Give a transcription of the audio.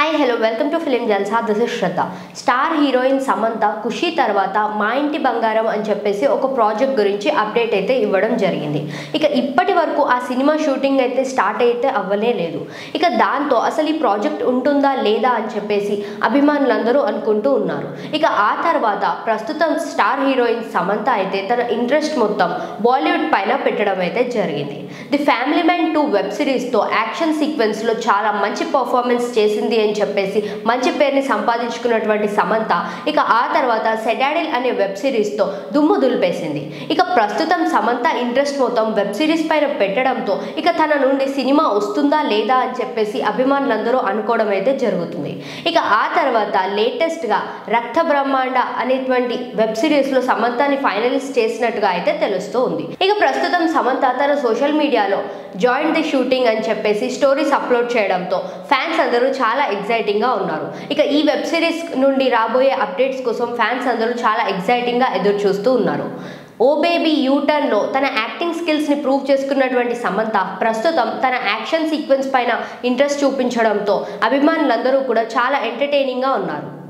Hi hello welcome to film Jalsa. This is Shraddha. Star heroine Samantha Kushi తర్వాత మా ఇంటి బంగారం అని చెప్పేసి ఒక ప్రాజెక్ట్ గురించి అప్డేట్ అయితే ఇవ్వడం జరిగింది. ఇక ఇప్పటి వరకు ఆ సినిమా షూటింగ్ అయితే స్టార్ట్ అయితే అవ్వనే లేదు. ఇక దాంతో అసలు ఈ ప్రాజెక్ట్ ఉంటుందా లేదా అని చెప్పేసి అభిమానులందరూ అనుకుంటూ ఉన్నారు. ఇక ఆ తర్వాత ప్రస్తుతం స్టార్ హీరోయిన్ సమంత అయితే తన ఇంట్రెస్ట్ మొత్తం బాలీవుడ్ పైన పెట్టడం అయితే జరిగింది. ది ఫ్యామిలీ మ్యాన్ 2 వెబ్ సిరీస్తో యాక్షన్ సీక్వెన్స్లో చాలా మంచి పర్ఫార్మెన్స్ చేసింది అని చెప్పేసి మంచి పేరుని సంపాదించుకున్నటువంటి సమంత ఇక ఆ తర్వాత సెడాడిల్ అనే వెబ్ సిరీస్తో దుమ్ము దులిపేసింది. ఇక ప్రస్తుతం సమంత ఇంట్రెస్ట్ మొత్తం వెబ్ సిరీస్ పైన పెట్టడంతో ఇక తన నుండి సినిమా వస్తుందా లేదా అని చెప్పేసి అభిమానులందరూ అనుకోవడం అయితే జరుగుతుంది. ఇక ఆ తర్వాత లేటెస్ట్గా రక్త బ్రహ్మాండ అనేటువంటి వెబ్ సిరీస్లో సమంతని ఫైనలిస్ట్ చేసినట్టుగా అయితే తెలుస్తూ ఉంది. ఇక ప్రస్తుతం సమంత తన సోషల్ మీడియాలో జాయిన్ ది షూటింగ్ అని చెప్పేసి స్టోరీస్ అప్లోడ్ చేయడంతో ఫ్యాన్స్ అందరూ చాలా ఎక్సైటింగ్గా ఉన్నారు. ఇక ఈ వెబ్ సిరీస్ నుండి రాబోయే అప్డేట్స్ కోసం ఫ్యాన్స్ అందరూ చాలా ఎక్సైటింగ్గా ఎదురు చూస్తూ ఉన్నారు. ఓ బేబీ యూటర్న్లో తన యాక్టింగ్ స్కిల్స్ని ప్రూవ్ చేసుకున్నటువంటి సమంత ప్రస్తుతం తన యాక్షన్ సీక్వెన్స్ పైన ఇంట్రెస్ట్ చూపించడంతో అభిమానులందరూ కూడా చాలా ఎంటర్టైనింగ్గా ఉన్నారు.